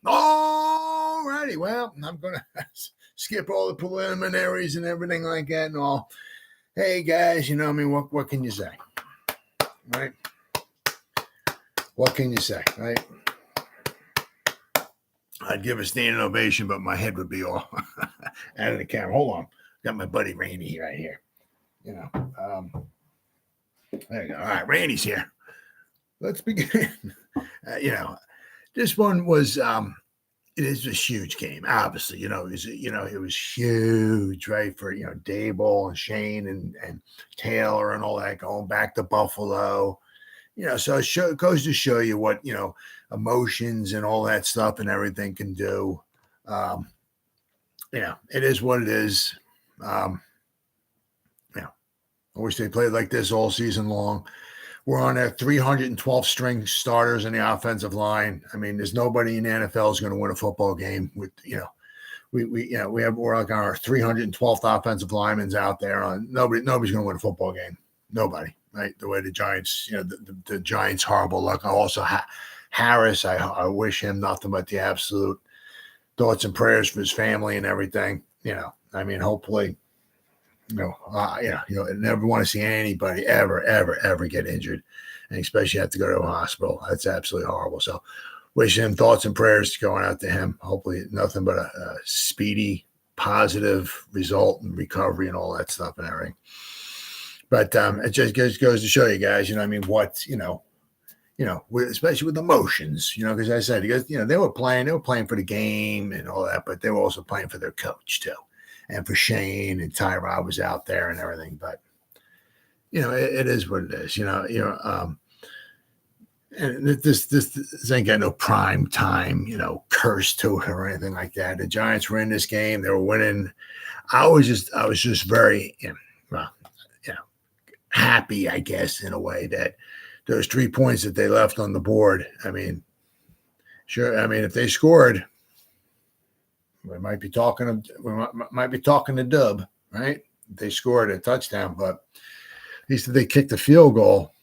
Alrighty. Well, I'm going to skip all the preliminaries and everything like that and all. Hey, guys, you know, I mean, what can you say? Right? What can you say, right? I'd give a standing ovation, but my head would be all out of the camera. Hold on. Got my buddy Randy right here. You know, there you go. All right, Randy's here. Let's begin. You know, this one was it is a huge game. Obviously, you know, it was huge, right? For Dable and Shane and Taylor and all that going back to Buffalo. You know, so it goes to show you what emotions and all that stuff and everything can do. It is what it is. I wish they played like this all season long. We're on our 312 string starters in the offensive line. I mean, there's nobody in the NFL is going to win a football game with, we're like on our 312th offensive linemen's out there. Nobody's going to win a football game. Nobody, right? The way the Giants, the Giants' horrible luck. Also, Harris, I wish him nothing but the absolute thoughts and prayers for his family and everything. I mean, hopefully. Never want to see anybody ever get injured, and especially have to go to a hospital. That's absolutely horrible. So, wishing him thoughts and prayers going out to him. Hopefully, nothing but a speedy, positive result and recovery and all that stuff and everything. But it just goes to show you guys, especially with emotions, because I said, they were playing for the game and all that, but they were also playing for their coach too. And for Shane and Tyrod was out there and everything, but it is what it is. And this ain't got no prime time, curse to it or anything like that. The Giants were in this game; they were winning. I was just very, happy, I guess, in a way that those 3 points that they left on the board. I mean, sure. I mean, if they scored. We might be talking to Dub, right? They scored a touchdown, but at least if they kicked the field goal,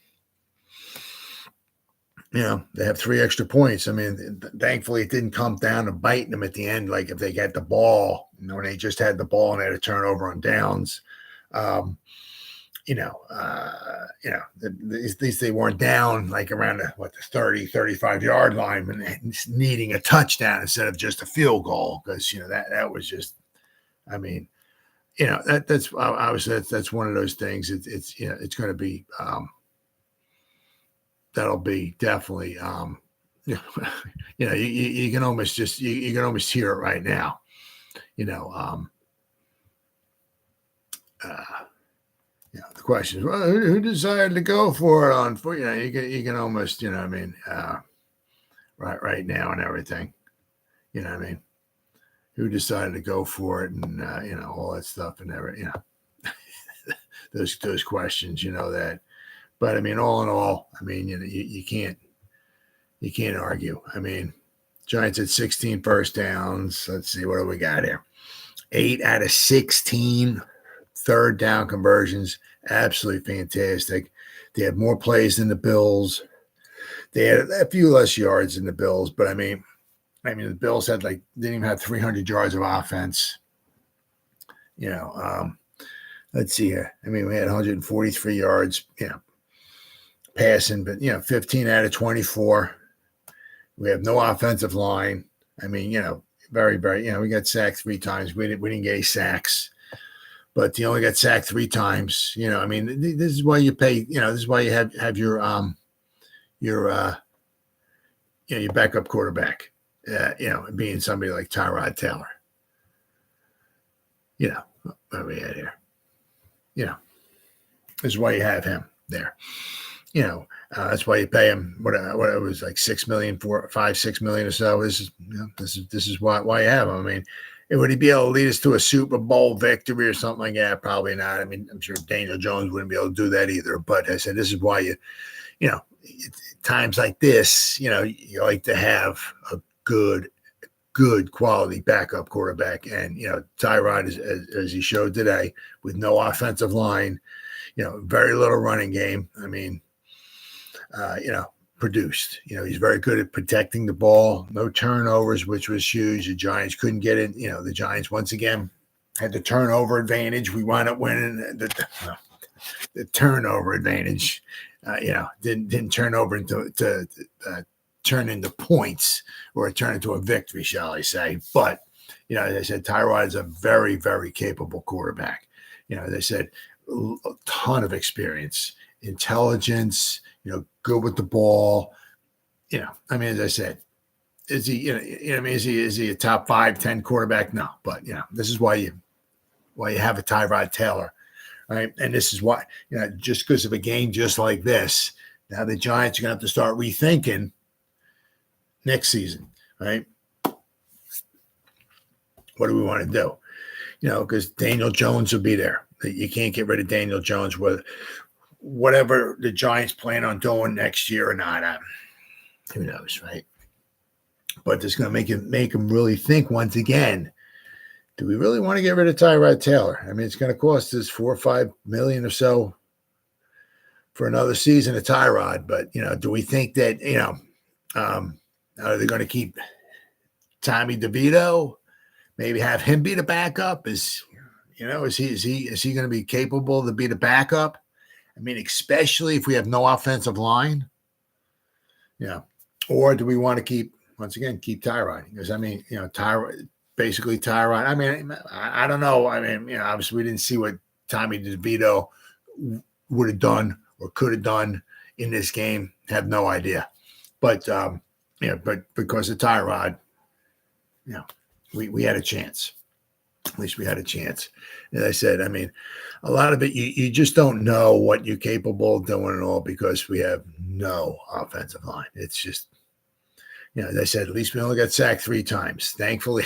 they have 3 extra points. I mean, thankfully it didn't come down to biting them at the end. Like if they got the ball, when they just had the ball and they had a turnover on downs, at least they weren't down like around the 30, 35 yard line and needing a touchdown instead of just a field goal. Because, that was just, I mean, that's obviously that's one of those things. It's going to be, that'll be definitely, you can almost just, you can almost hear it right now, the question is, well, who decided to go for it you can almost, right now and everything, who decided to go for it and, all that stuff and everything, those questions, that, but I mean, all in all, I mean, you can't argue. I mean, Giants had 16 first downs. Let's see, what do we got here? 8 out of 16 third down conversions, absolutely fantastic. They had more plays than the Bills. They had a few less yards than the Bills, but I mean, the Bills had didn't even have 300 yards of offense. Let's see here. I mean, we had 143 yards, passing, but 15 out of 24. We have no offensive line. I mean, very, very, we got sacked 3 times. We didn't get any sacks. But you only got sacked 3 times. I mean, this is why you pay. This is why you have your backup quarterback. Being somebody like Tyrod Taylor. What we had here. This is why you have him there. That's why you pay him what it was like $6 million, $6 million or so. This is why you have him. I mean. Would he be able to lead us to a Super Bowl victory or something like that? Probably not. I mean, I'm sure Daniel Jones wouldn't be able to do that either. But I said, this is why times like this, you like to have a good quality backup quarterback. And, Tyrod, as he showed today, with no offensive line, very little running game. I mean, produced. He's very good at protecting the ball, no turnovers, which was huge. The Giants couldn't get it. The Giants once again had the turnover advantage. We wound up winning the turnover advantage. Didn't turn over into turn into points or turn into a victory, shall I say? But as I said, Tyrod is a very, very capable quarterback. As I said, a ton of experience, intelligence. Good with the ball. As I said, is he? Is he a top 5-10 quarterback? No, but this is why you have a Tyrod Taylor, right? And this is why just because of a game just like this, now the Giants are gonna have to start rethinking next season, right? What do we want to do? Because Daniel Jones will be there. You can't get rid of Daniel Jones with whatever the Giants plan on doing next year or not. Who knows, right? But it's going to make him really think once again. Do we really want to get rid of Tyrod Taylor? It's going to cost us $4 or $5 million or so for another season of Tyrod. But do we think that are they going to keep Tommy DeVito? Maybe have him be the backup? Is he going to be capable to be the backup? Especially if we have no offensive line. Or do we want to keep Tyrod? Because Tyrod. Basically, Tyrod. I don't know. Obviously, we didn't see what Tommy DeVito would have done or could have done in this game. Have no idea. But but because of Tyrod, we had a chance. At least we had a chance. As I said, a lot of it you just don't know what you're capable of doing at all because we have no offensive line. It's just. As I said, at least we only got sacked 3 times. Thankfully,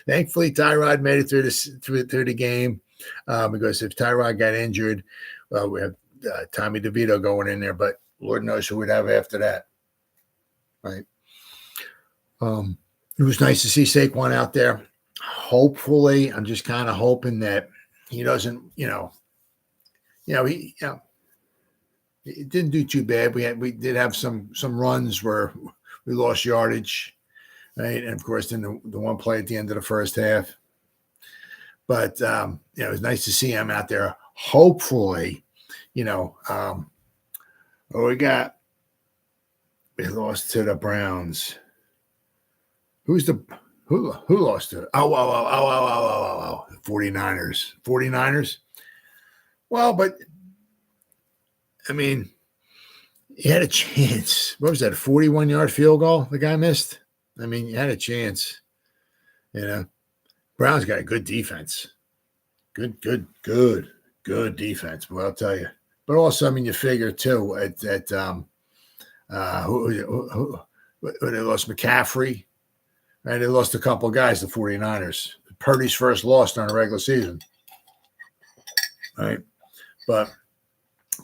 Tyrod made it through the game. Because if Tyrod got injured, well, we have Tommy DeVito going in there, but Lord knows who we'd have after that, right? It was nice to see Saquon out there. Hopefully, I'm just kind of hoping that he doesn't, it didn't do too bad. We did have some runs where we lost yardage, right? And of course, then the one play at the end of the first half. But it was nice to see him out there. Hopefully, we lost to the Browns. Who lost to it? Oh, 49ers. 49ers. Well, but he had a chance. What was that, a 41-yard field goal the guy missed? He had a chance. Brown's got a good defense. Good defense. Well, I'll tell you. But also, you figure, too, at they lost McCaffrey. Right? They lost a couple of guys, the 49ers. Purdy's first loss during the regular season. Right? But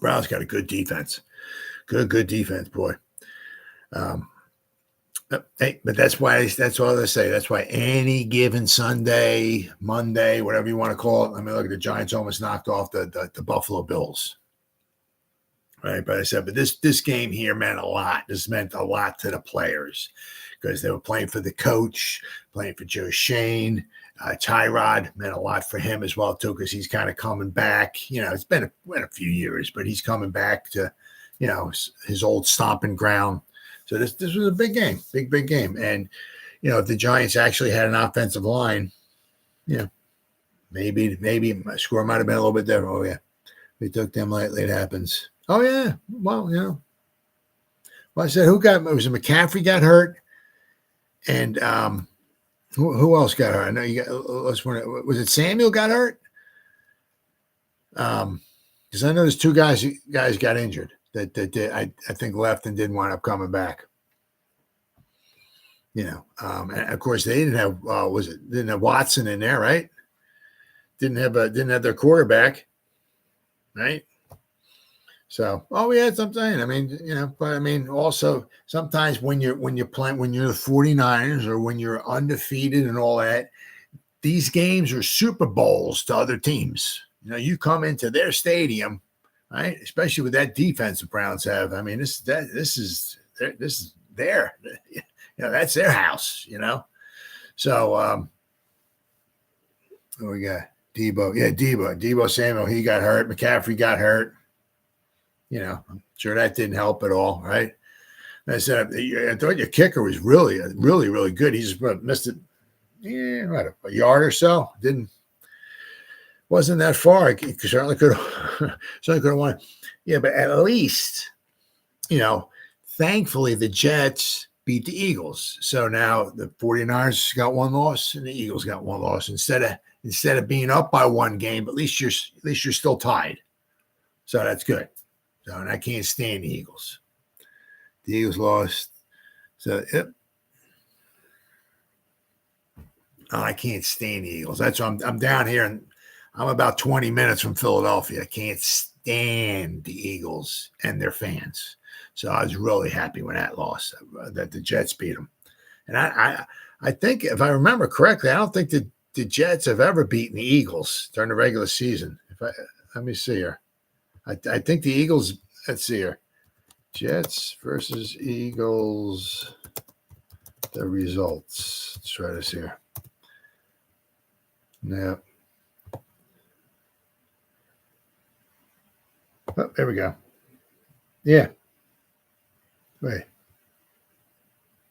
Brown's got a good defense. Good defense, boy. But that's all they say. That's why any given Sunday, Monday, whatever you want to call it. Look at the Giants almost knocked off the Buffalo Bills. Right. But I said, this game here meant a lot. This meant a lot to the players because they were playing for the coach, playing for Joe Shane. Tyrod meant a lot for him as well, too, because he's kind of coming back. It's been a few years, but he's coming back to, his old stomping ground. So this was a big game, big game. And, if the Giants actually had an offensive line, maybe my score might have been a little bit different. Oh, yeah. We took them lightly. It happens. Oh, yeah. Well, Well, I said, was it McCaffrey got hurt? And, who else got hurt? I know you got. Was it Samuel got hurt? Because I know there's 2 guys got injured that did, I think left and didn't wind up coming back. And of course they didn't have didn't have Watson in there, right? Didn't have their quarterback, right? So, we had something. But also sometimes when you're playing, when you're the 49ers or when you're undefeated and all that, these games are Super Bowls to other teams. You come into their stadium, right? Especially with that defense the Browns have. I mean, this is there. You know, that's their house. You know, so we got Debo. Yeah, Debo Samuel. He got hurt. McCaffrey got hurt. You know, I'm sure that didn't help at all, right? I said, I thought your kicker was really, really good. He just missed it, a yard or so. Wasn't that far. He certainly could have won. Yeah, but at least, you know, thankfully the Jets beat the Eagles. So now the 49ers got one loss and the Eagles got one loss. Instead of being up by one game, at least you're still tied. So that's good. So, and I can't stand the Eagles. The Eagles lost. So, yep. Oh, I can't stand the Eagles. That's why I'm down here, and I'm about 20 minutes from Philadelphia. I can't stand the Eagles and their fans. So I was really happy when that loss, that the Jets beat them. And I think, if I remember correctly, I don't think the Jets have ever beaten the Eagles during the regular season. Let me see here. I think the Eagles, let's see here. Jets versus Eagles, the results. Let's try this here. Yeah. Oh, there we go. Yeah. Wait.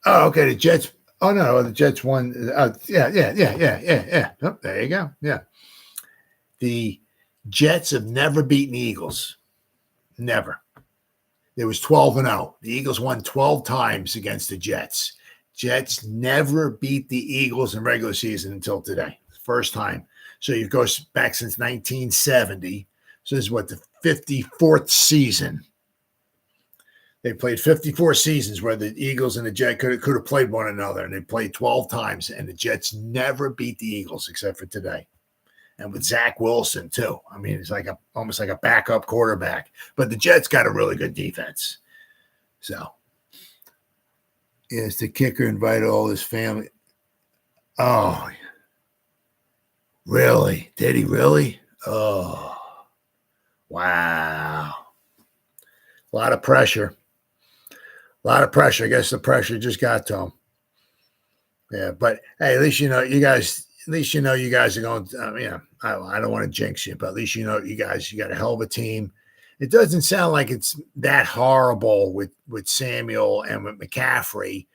Oh, okay. The Jets. Oh, no. The Jets won. Yeah. Oh, there you go. Yeah. The Jets have never beaten the Eagles. Never. There was 12-0. The Eagles won 12 times against the Jets. Jets never beat the Eagles in regular season until today. First time. So you go back since 1970. So this is what, the 54th season. They played 54 seasons where the Eagles and the Jets could have played one another, and they played 12 times, and the Jets never beat the Eagles except for today. And with Zach Wilson, too. I mean, it's like almost like a backup quarterback. But the Jets got a really good defense. So, yes, the kicker invited all his family. Oh, really? Did he really? Oh, wow. A lot of pressure. I guess the pressure just got to him. Yeah, but hey, at least you know you guys are going. I don't want to jinx you, but at least you got a hell of a team. It doesn't sound like it's that horrible with Samuel and with McCaffrey.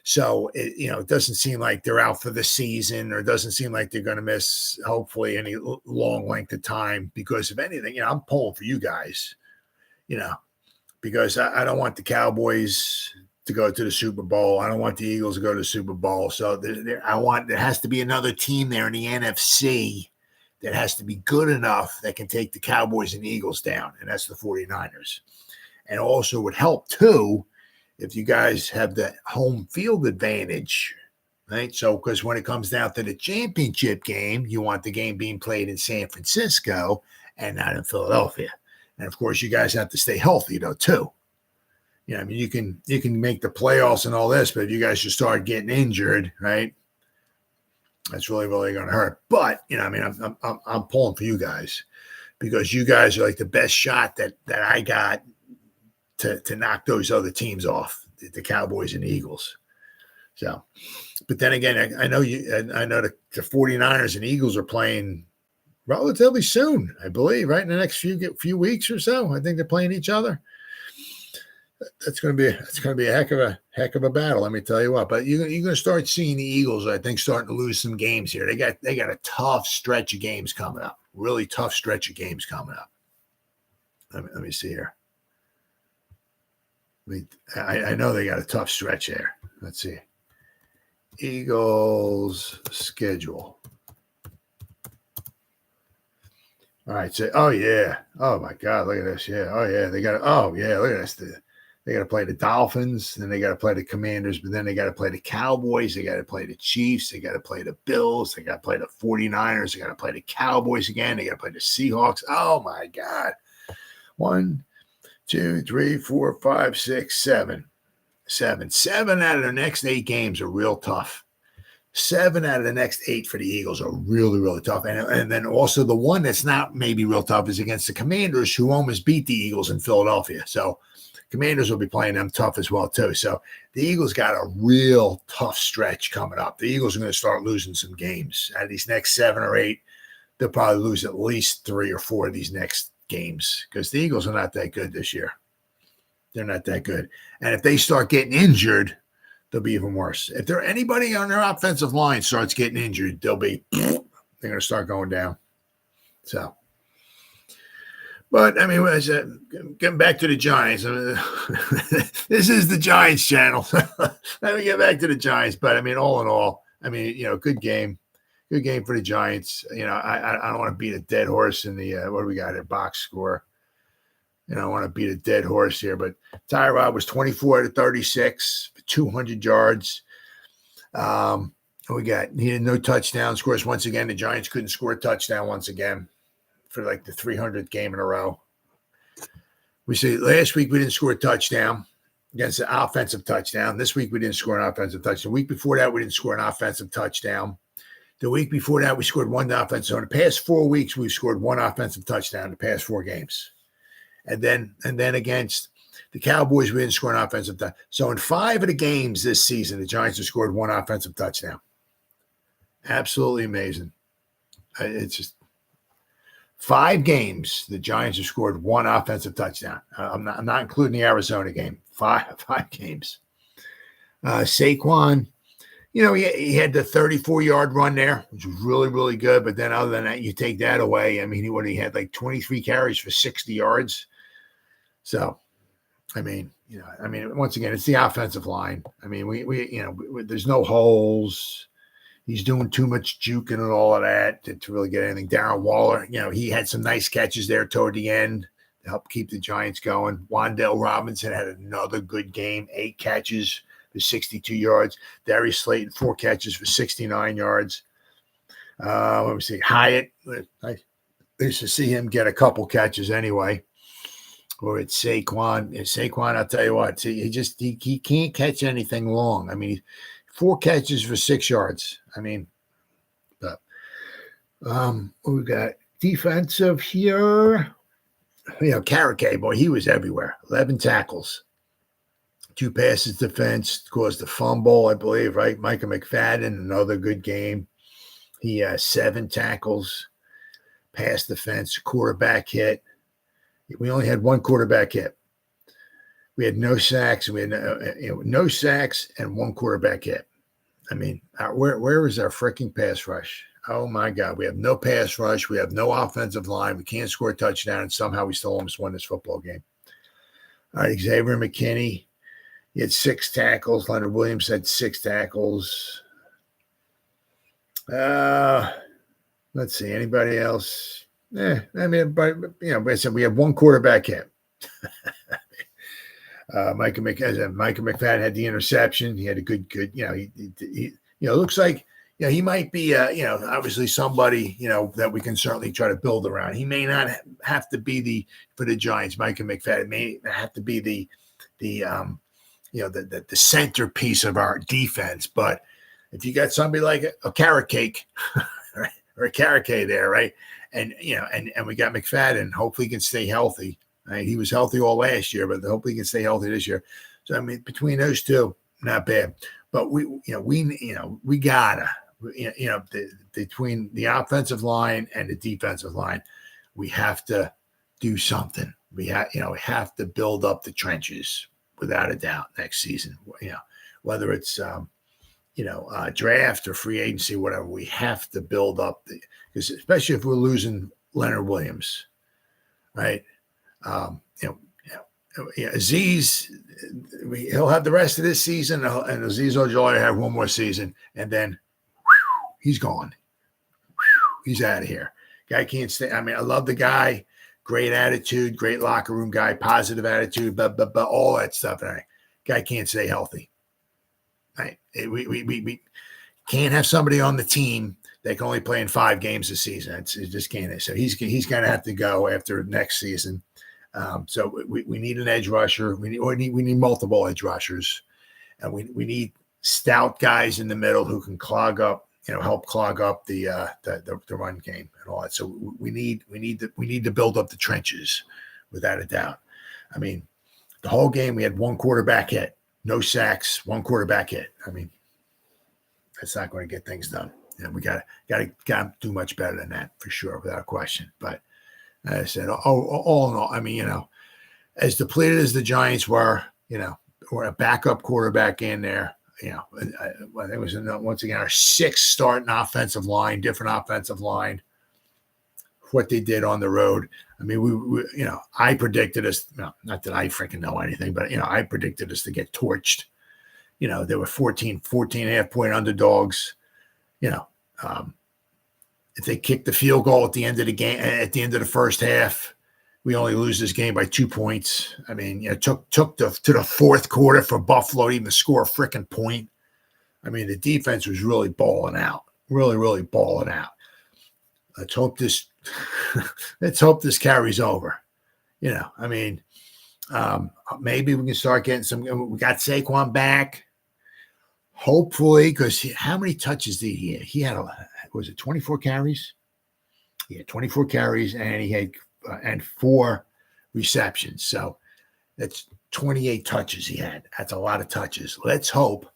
So it doesn't seem like they're out for the season, or it doesn't seem like they're going to miss, hopefully, any long length of time. Because if anything, I'm pulling for you guys. Because I don't want the Cowboys to go to the Super Bowl. I don't want the Eagles to go to the Super Bowl. So there has to be another team there in the NFC that has to be good enough that can take the Cowboys and Eagles down, and that's the 49ers. And also would help, too, if you guys have the home field advantage, right? So, because when it comes down to the championship game, you want the game being played in San Francisco and not in Philadelphia. And, of course, you guys have to stay healthy, though, too. You can make the playoffs and all this, but if you guys just start getting injured, right, that's really, really going to hurt. But, I'm pulling for you guys because you guys are like the best shot that I got to knock those other teams off, the Cowboys and the Eagles. So, but then again, I know the 49ers and Eagles are playing relatively soon, I believe, right in the next few weeks or so. I think they're playing each other. It's going to be a heck of a battle. Let me tell you what. But you're going to start seeing the Eagles, I think, starting to lose some games here. They got a tough stretch of games coming up. Really tough stretch of games coming up. Let me see here. I know they got a tough stretch there. Let's see. Eagles schedule. All right. So, oh yeah. Oh my God. Look at this. Yeah. Oh yeah. Look at this. They got to play the Dolphins, then they got to play the Commanders, but then they got to play the Cowboys. They got to play the Chiefs. They got to play the Bills. They got to play the 49ers. They got to play the Cowboys again. They got to play the Seahawks. Oh my God. 1, 2, 3, 4, 5, 6, 7. 7 out of the next 8 games are real tough. 7 out of the next 8 for the Eagles are really, really tough. And then also the one that's not maybe real tough is against the Commanders, who almost beat the Eagles in Philadelphia. So Commanders will be playing them tough as well, too. So the Eagles got a real tough stretch coming up. The Eagles are going to start losing some games. Out of these next 7 or 8, they'll probably lose at least 3 or 4 of these next games because the Eagles are not that good this year. They're not that good. And if they start getting injured, they'll be even worse. If there anybody on their offensive line starts getting injured, they're going to start going down. So, but I mean, getting back to the Giants, this is the Giants channel. Let me get back to the Giants. But I mean, all in all, I mean, good game for the Giants. I don't want to beat a dead horse in the what do we got here, box score. I want to beat a dead horse here, but Tyrod was 24 to 36, 200 yards. He had no touchdown scores. Once again, the Giants couldn't score a touchdown once again for like the 300th game in a row. We say last week we didn't score a touchdown against an offensive touchdown. This week we didn't score an offensive touchdown. The week before that, we didn't score an offensive touchdown. The week before that, we scored one offensive. So in the past 4 weeks, we've scored one offensive touchdown in the past 4 games. And then against the Cowboys, we didn't score an offensive touchdown. So in 5 of the games this season, the Giants have scored one offensive touchdown. Absolutely amazing. It's just 5 games, the Giants have scored one offensive touchdown. I'm not including the Arizona game. 5 games. Saquon, he had the 34-yard run there, which was really, really good. But then other than that, you take that away. I mean, he had like 23 carries for 60 yards. So, I mean, once again, it's the offensive line. I mean, we there's no holes. He's doing too much juking and all of that to really get anything. Darren Waller, he had some nice catches there toward the end to help keep the Giants going. Wan'Dale Robinson had another good game, 8 catches for 62 yards. Darius Slayton, 4 catches for 69 yards. Let me see. Hyatt, I used to see him get a couple catches anyway. Or it's Saquon. Saquon, I'll tell you what, he can't catch anything long. I mean, 4 catches for 6 yards. I mean, but we got defensive here. Carrick, boy, he was everywhere. 11 tackles. 2 passes defense, caused a fumble, I believe, right? Micah McFadden, another good game. He has 7 tackles, pass defense, quarterback hit. We only had 1 quarterback hit. We had no sacks. We had no sacks and 1 quarterback hit. I mean, where is our freaking pass rush? Oh, my God. We have no pass rush. We have no offensive line. We can't score a touchdown, and somehow we still almost won this football game. All right, Xavier McKinney. He had 6 tackles. Leonard Williams had 6 tackles. Let's see. Anybody else? I mean, but I said we have 1 quarterback hit. Micah McFadden had the interception. He had a good. He looks like he might be obviously somebody that we can certainly try to build around. He may not have to be for the Giants. Micah McFadden may have to be the centerpiece of our defense. But if you got somebody like a carrot cake, right, or a carrot cake there, right, and we got McFadden, hopefully he can stay healthy. Right? He was healthy all last year, but hopefully he can stay healthy this year. So I mean, between those two, not bad. But we gotta between the offensive line and the defensive line, we have to do something. We have to build up the trenches without a doubt next season. Whether it's draft or free agency, whatever, we have to build up because especially if we're losing Leonard Williams, right? Azeez, he'll have the rest of this season, and Azeez Ojulari have 1 more season, and then he's gone. He's out of here. Guy can't stay. I mean, I love the guy. Great attitude, great locker room guy, positive attitude, but all that stuff. Right? Guy can't stay healthy. Right? We can't have somebody on the team that can only play in 5 games a season. It just can't. So he's going to have to go after next season. So we need an edge rusher. We need multiple edge rushers, and we need stout guys in the middle who can help clog up the run game and all that. So we need to build up the trenches, without a doubt. I mean, the whole game we had one quarterback hit, no sacks, one quarterback hit. I mean, that's not going to get things done. We got to do much better than that for sure, without a question. But as I said, all in all, I mean, as depleted as the Giants were, or a backup quarterback in there, I think it was once again our sixth starting offensive line, different offensive line. What they did on the road. I mean, we I predicted us. Not that I freaking know anything, but I predicted us to get torched. There were 14 and a half point underdogs. If they kicked the field goal at the end of the game, at the end of the first half, we only lose this game by 2 points. I mean, it took to the fourth quarter for Buffalo to even score a freaking point. I mean, the defense was really balling out, really balling out. Let's hope this carries over. I mean, maybe we can start getting some. We got Saquon back, hopefully, because how many touches did he have? He had, was it 24 carries? He had 24 carries, and he had and 4 receptions. So that's 28 touches he had. That's a lot of touches. Let's hope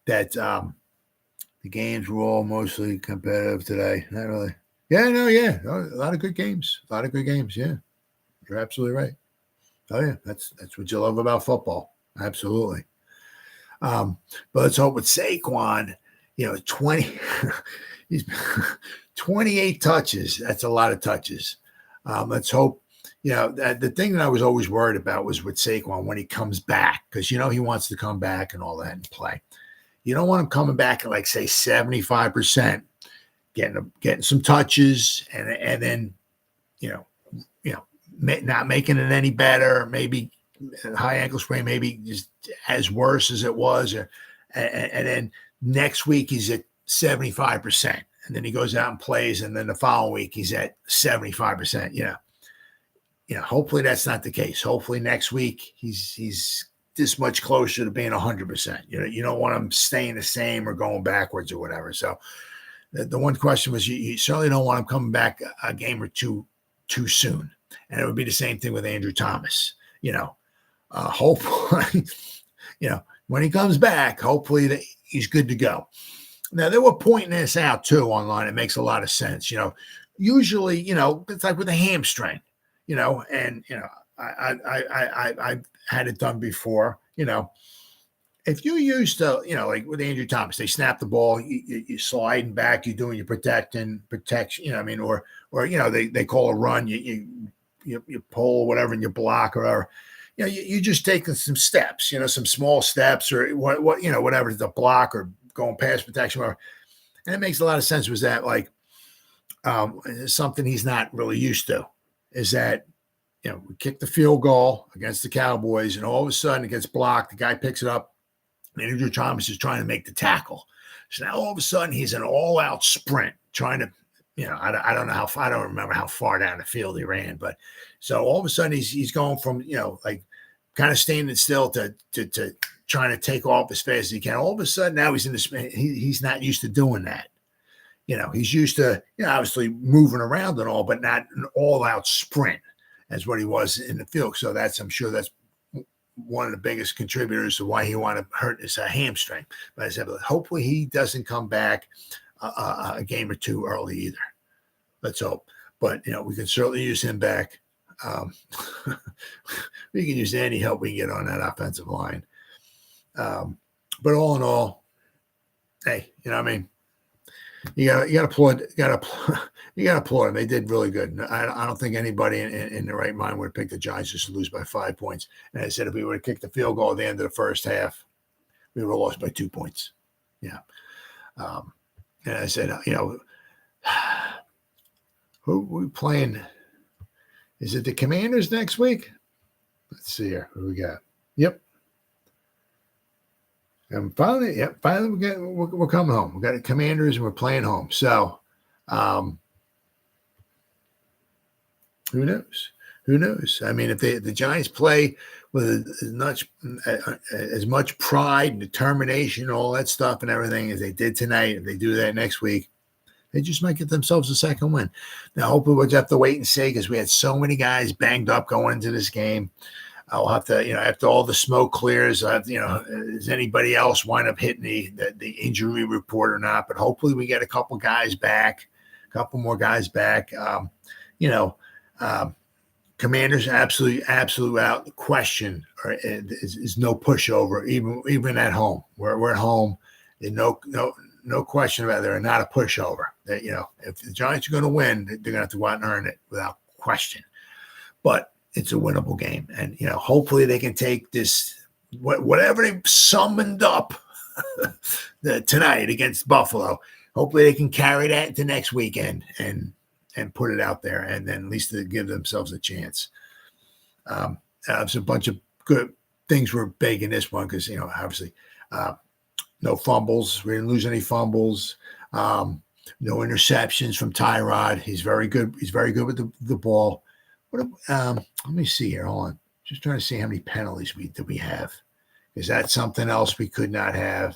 that the games were all mostly competitive today. Not really. Yeah, a lot of good games. Yeah, you're absolutely right. Oh yeah, that's what you love about football. Absolutely. But let's hope with Saquon, 20, he's 28 touches. That's a lot of touches. Let's hope. The thing that I was always worried about was with Saquon when he comes back, because he wants to come back and all that and play. You don't want him coming back at like say 75%, getting some touches, and then not making it any better. Maybe high ankle sprain, maybe just as worse as it was, and then next week he's at 75%, and then he goes out and plays, and then the following week he's at 75%. Hopefully that's not the case. Hopefully next week he's this much closer to being 100%. You don't want him staying the same or going backwards or whatever. So the one question was you certainly don't want him coming back a game or two too soon. And it would be the same thing with Andrew Thomas. Hopefully, when he comes back, hopefully he's good to go. Now, they were pointing this out too online. It makes a lot of sense. Usually, it's like with a hamstring, and, I had it done before, if you used to, like with Andrew Thomas, they snap the ball, you sliding back, you're doing your protection, or they call a run, you pull or whatever, and you block or whatever. You just taking some steps, some small steps or whatever, the block or going past protection, whatever. And it makes a lot of sense. Was that like something he's not really used to? Is that we kick the field goal against the Cowboys, and all of a sudden it gets blocked. The guy picks it up, and Andrew Thomas is trying to make the tackle. So now all of a sudden he's an all-out sprint trying to. I don't know I don't remember how far down the field he ran, but so all of a sudden he's going from like kind of standing still to trying to take off as fast as he can. All of a sudden now he's not used to doing that. He's used to obviously moving around and all, but not an all-out sprint as what he was in the field. So I'm sure that's one of the biggest contributors to why he wanted to hurt his hamstring. But I said, hopefully he doesn't come back a game or two early either. Let's hope. But we can certainly use him back. We can use any help we can get on that offensive line. But all in all, hey, you gotta applaud. You gotta applaud them. They did really good. I don't think anybody in their right mind would have picked the Giants just to lose by 5 points. And I said if we would have kicked the field goal at the end of the first half, we would have lost by 2 points. Yeah. And I said, who are we playing? Is it the Commanders next week? Let's see here. Who we got? Yep. And finally, we're coming home. We got the Commanders and we're playing home. So, who knows? I mean, if the Giants play with as much pride and determination, all that stuff and everything as they did tonight. If they do that next week, they just might get themselves a second win. Now, hopefully we'll just have to wait and see because we had so many guys banged up going into this game. I'll have to, after all the smoke clears, does anybody else wind up hitting the injury report or not? But hopefully we get a couple more guys back. Commanders absolutely out. Question is no pushover, even at home. We're at home. No question about it. They're not a pushover. That if the Giants are going to win, they're going to have to go out and earn it without question. But it's a winnable game, and hopefully they can take this whatever they summoned up tonight against Buffalo. Hopefully they can carry that to next weekend and put it out there, and then at least to give themselves a chance. There's a bunch of good things were big in this one because obviously no fumbles. We didn't lose any fumbles. No interceptions from Tyrod. He's very good. He's very good with the ball. Let me see here. Hold on. Just trying to see how many penalties we have. Is that something else we could not have?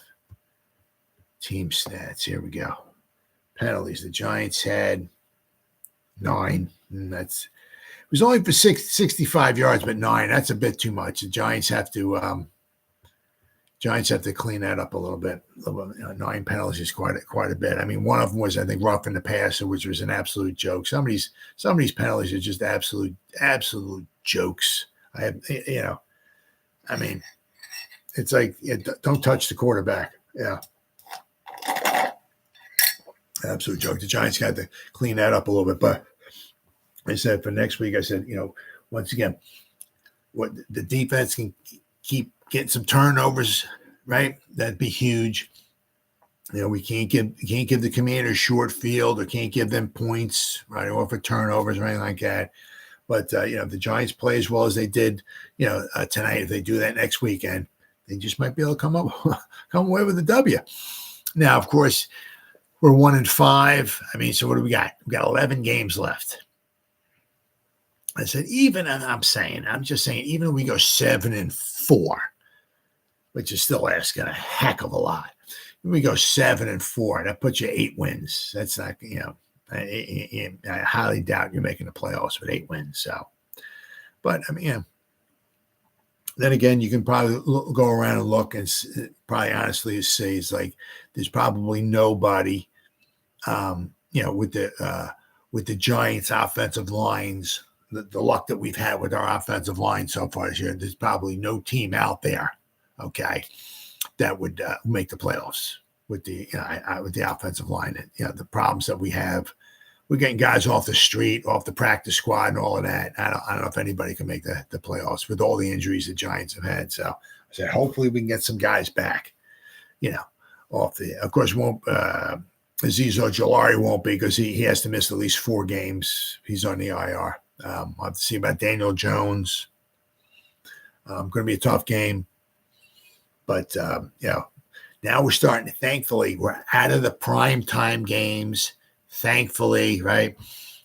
Team stats. Here we go. Penalties. The Giants had 9. And it was only for 65 yards, but 9. That's a bit too much. The Giants have to clean that up a little bit. 9 penalties is quite a bit. I mean, one of them was, I think, rough in the passer, which was an absolute joke. Some of these penalties are just absolute jokes. It's like don't touch the quarterback. Yeah, absolute joke. The Giants got to clean that up a little bit. But I said for next week, I said, once again, what the defense can keep getting some turnovers, right? That'd be huge. We can't give the Commanders short field or can't give them points, right, or for turnovers or anything like that. But if the Giants play as well as they did, tonight, if they do that next weekend, they just might be able to come away with a W. Now, of course, we're 1-5. I mean, so what do we got? We got 11 games left. I said, I'm just saying, even if we go 7-4, which is still asking a heck of a lot. If we go 7-4, that puts you 8 wins. That's not, I highly doubt you're making the playoffs with 8 wins. So, but I mean, then again, you can probably go around and look and probably honestly say it's like there's probably nobody, with the Giants' offensive lines. The luck that we've had with our offensive line so far this year, there's probably no team out there, okay, that would make the playoffs with the offensive line. And, the problems that we have, we're getting guys off the street, off the practice squad, and all of that. I don't know if anybody can make the playoffs with all the injuries the Giants have had. So I said, hopefully we can get some guys back, off the. Of course, won't. Azeez Ojulari won't be because he has to miss at least 4 games. He's on the IR. I'll have to see about Daniel Jones. Going to be a tough game. But, now we're starting to, thankfully, we're out of the prime time games. Thankfully, right?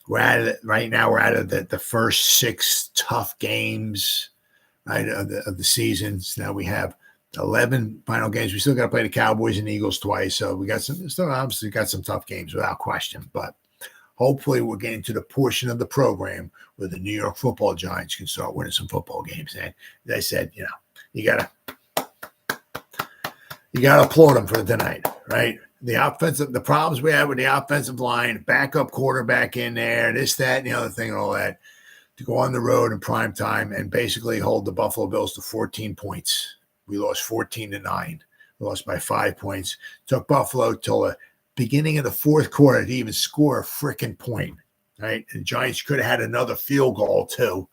We're out of it right now. We're out of the first 6 tough games, right, of the season. So now we have 11 final games. We still got to play the Cowboys and Eagles twice. So we still obviously got some tough games without question. But hopefully we're getting to the portion of the program where the New York Football Giants can start winning some football games. And as I said, you gotta applaud them for tonight, right? The problems we had with the offensive line, backup quarterback in there, this, that, and the other thing, and all that, to go on the road in prime time and basically hold the Buffalo Bills to 14 points. We lost 14-9. We lost by 5 points. Took Buffalo till the beginning of the fourth quarter to even score a freaking point, right? And the Giants could have had another field goal too.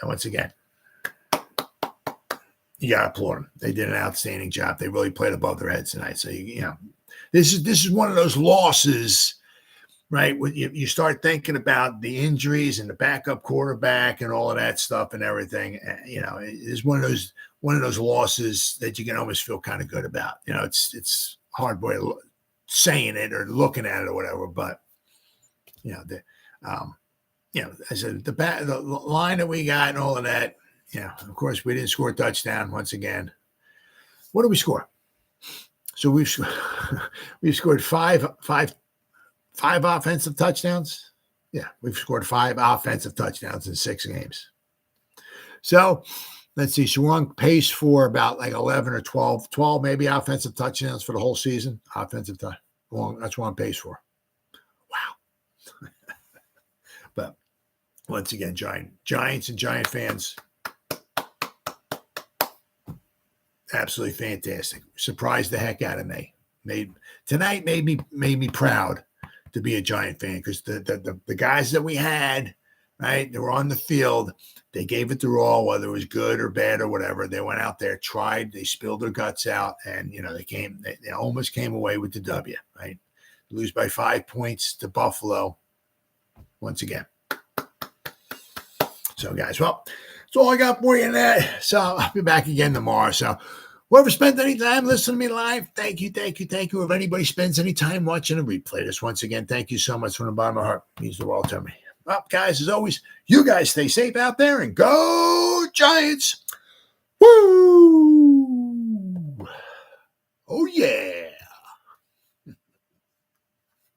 Once again, you got to applaud them. They did an outstanding job. They really played above their heads tonight. So, this is one of those losses, right? When you start thinking about the injuries and the backup quarterback and all of that stuff and everything, it's one of those losses that you can almost feel kind of good about. It's hard way of saying it or looking at it or whatever, but I said the line that we got and all of that, Yeah, of course, we didn't score a touchdown once again. What did we score? So we've scored five offensive touchdowns. Yeah, we've scored 5 offensive touchdowns in 6 games. So let's see. So we're on pace for about like 11 or 12 maybe offensive touchdowns for the whole season. Offensive touch. That's what I'm on pace for. Wow. But once again, Giants and Giant fans, absolutely fantastic. Surprised the heck out of me. Tonight made me proud to be a Giant fan, because the guys that we had, right, they were on the field. They gave it their all, whether it was good or bad or whatever. They went out there, tried, they spilled their guts out, and they almost came away with the W, right? Lose by 5 points to Buffalo once again. So, guys, well, that's all I got for you in that. So I'll be back again tomorrow. So whoever spent any time listening to me live, thank you. If anybody spends any time watching a replay, this once again, thank you so much from the bottom of my heart. It means the world to me. Well, guys, as always, you guys stay safe out there and go Giants. Woo! Oh, yeah.